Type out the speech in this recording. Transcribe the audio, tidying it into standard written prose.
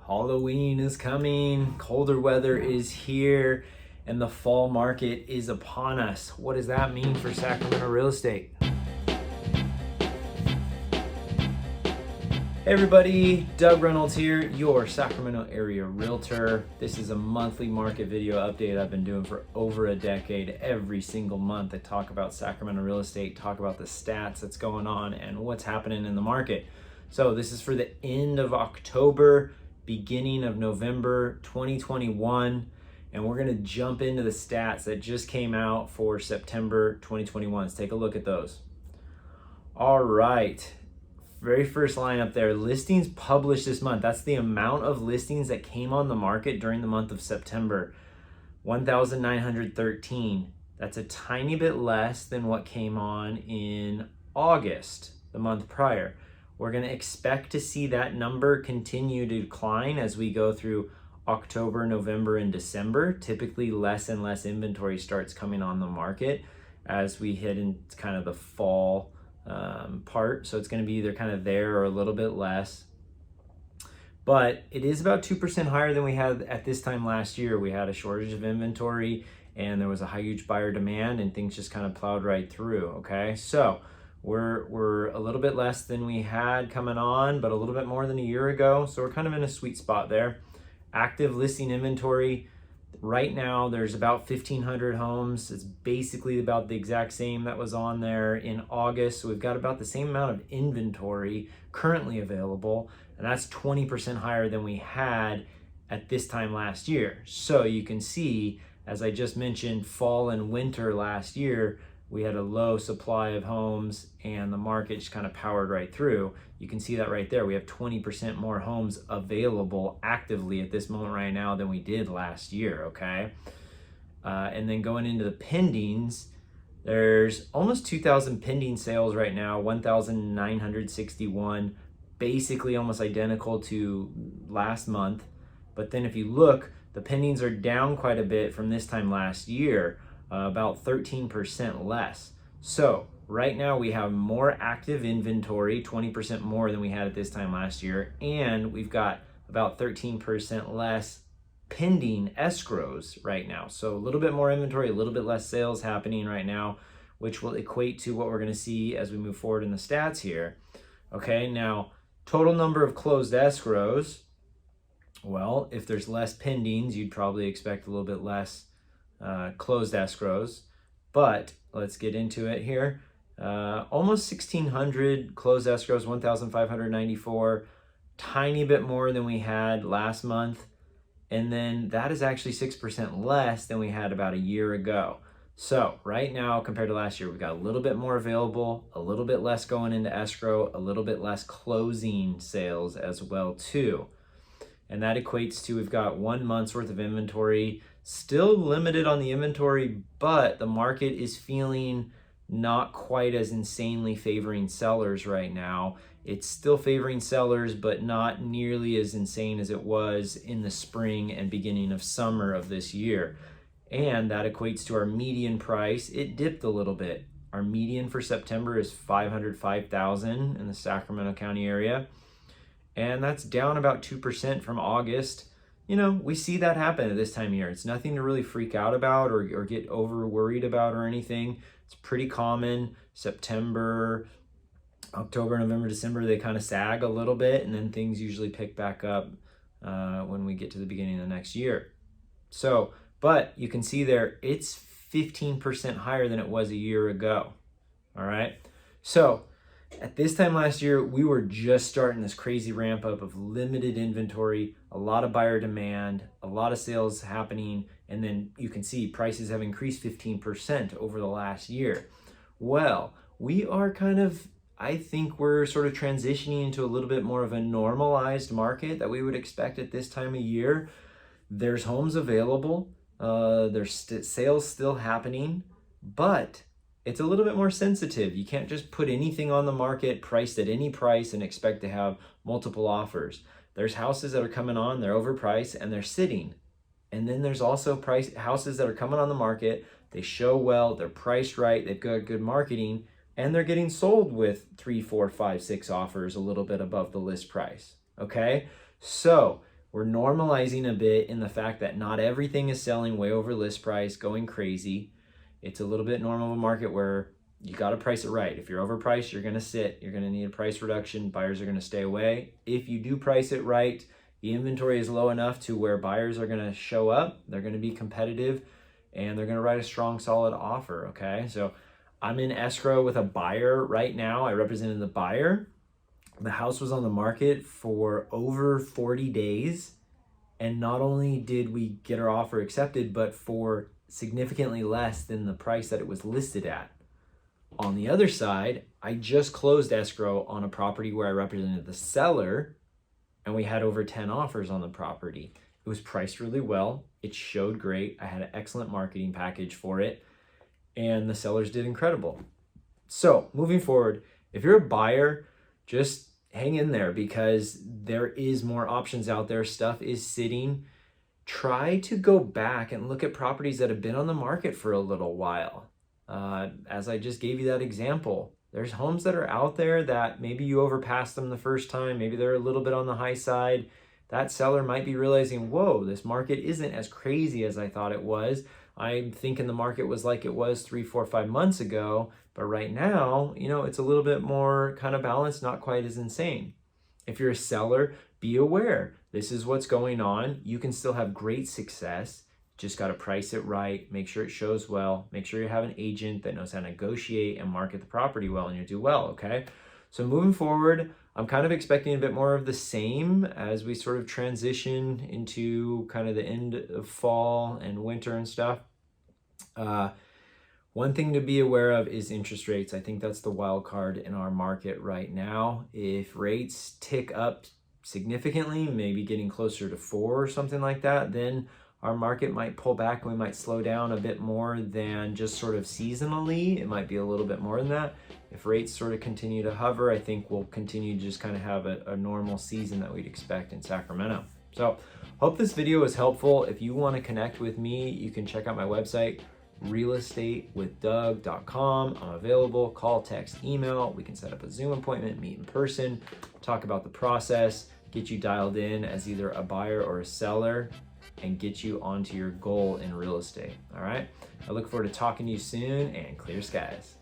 Halloween is coming, colder weather is here, and the fall market is upon us. What does that mean for Sacramento real estate? Hey everybody, Doug Reynolds here, your Sacramento area realtor. This is a monthly market video update I've been doing for over a decade. Every single month I talk about Sacramento real estate, talk about the stats that's going on and what's happening in the market. So this is for the end of October, beginning of November 2021, and we're gonna jump into the stats that just came out for September 2021. Let's take a look at those. All right. Very first line up there, listings published this month. That's the amount of listings that came on the market during the month of September, 1,913. That's a tiny bit less than what came on in August, the month prior. We're going to expect to see that number continue to decline as we go through October, November, and December. Typically, less and less inventory starts coming on the market as we hit into kind of the fall part. So it's going to be either kind of there or a little bit less. But it is about 2% higher than we had at this time last year. We had a shortage of inventory and there was a huge buyer demand and things just kind of plowed right through. Okay, so we're a little bit less than we had coming on, but a little bit more than a year ago. So we're kind of in a sweet spot there. Active listing inventory. Right now, there's about 1,500 homes. It's basically about the exact same that was on there in August. So we've got about the same amount of inventory currently available, and that's 20% higher than we had at this time last year. So you can see, as I just mentioned, fall and winter last year, we had a low supply of homes and the market just kind of powered right through. You can see that right there. We have 20% more homes available actively at this moment right now than we did last year, okay? And then going into the pendings, there's almost 2,000 pending sales right now, 1,961, basically almost identical to last month. But then if you look, the pendings are down quite a bit from this time last year. About 13% less. So right now we have more active inventory, 20% more than we had at this time last year, and we've got about 13% less pending escrows right now. So a little bit more inventory, a little bit less sales happening right now, which will equate to what we're going to see as we move forward in the stats here. Okay, now total number of closed escrows. Well, if there's less pendings, you'd probably expect a little bit less closed escrows, but let's get into it here. Almost 1,600 closed escrows, 1,594, tiny bit more than we had last month, and then that is actually 6% less than we had about a year ago. So right now, compared to last year, we've got a little bit more available, a little bit less going into escrow, a little bit less closing sales as well too. And that equates to we've got 1 month's worth of inventory, still limited on the inventory, but the market is feeling not quite as insanely favoring sellers right now. It's still favoring sellers, but not nearly as insane as it was in the spring and beginning of summer of this year. And that equates to our median price. It dipped a little bit. Our median for September is $505,000 in the Sacramento County area. And that's down about 2% from August. You know, we see that happen at this time of year. It's nothing to really freak out about or get over worried about or anything. It's pretty common. September, October, November, December, they kind of sag a little bit, and then things usually pick back up when we get to the beginning of the next year. So, but you can see there, it's 15% higher than it was a year ago. All right. So at this time last year, we were just starting this crazy ramp up of limited inventory, a lot of buyer demand, a lot of sales happening, and then you can see prices have increased 15% over the last year. Well, we are I think we're sort of transitioning into a little bit more of a normalized market that we would expect at this time of year. There's homes available, there's sales still happening, but it's a little bit more sensitive. You can't just put anything on the market priced at any price and expect to have multiple offers. There's houses that are coming on, they're overpriced and they're sitting. And then there's also houses that are coming on the market, they show well, they're priced right, they've got good marketing, and they're getting sold with 3, 4, 5, 6 offers a little bit above the list price. Okay, so We're normalizing a bit in the fact that not everything is selling way over list price, going crazy. It's a little bit normal of a market where you got to price it right. If you're overpriced, you're going to sit. You're going to need a price reduction. Buyers are going to stay away. If you do price it right, the inventory is low enough to where buyers are going to show up. They're going to be competitive, and they're going to write a strong, solid offer, okay? So I'm in escrow with a buyer right now. I represented the buyer. The house was on the market for over 40 days. And not only did we get our offer accepted, but for significantly less than the price that it was listed at. On the other side, I just closed escrow on a property where I represented the seller, and we had over 10 offers on the property. It was priced really well. It showed great. I had an excellent marketing package for it, and the sellers did incredible. So moving forward, if you're a buyer, just hang in there because there is more options out there. Stuff is sitting. Try to go back and look at properties that have been on the market for a little while. As I just gave you that example, there's homes that are out there that maybe you overpassed them the first time. Maybe they're a little bit on the high side. That seller might be realizing, whoa, this market isn't as crazy as I thought it was. I'm thinking the market was like it was 3, 4, 5 months ago, but right now, it's a little bit more kind of balanced, not quite as insane. If you're a seller, be aware. This is what's going on. You can still have great success. Just got to price it right, make sure it shows well, make sure you have an agent that knows how to negotiate and market the property well, and you'll do well, okay? So moving forward, I'm kind of expecting a bit more of the same as we sort of transition into kind of the end of fall and winter and stuff. One thing to be aware of is interest rates. I think that's the wild card in our market right now. If rates tick up significantly, maybe getting closer to 4 or something like that, then our market might pull back and we might slow down a bit more than just sort of seasonally. It might be a little bit more than that. If rates sort of continue to hover, I think we'll continue to just kind of have a normal season that we'd expect in Sacramento. So hope this video was helpful. If you want to connect with me, you can check out my website, realestatewithdoug.com. I'm available. Call, text, email. We can set up a Zoom appointment, meet in person, talk about the process, get you dialed in as either a buyer or a seller, and get you onto your goal in real estate. All right. I look forward to talking to you soon, and clear skies.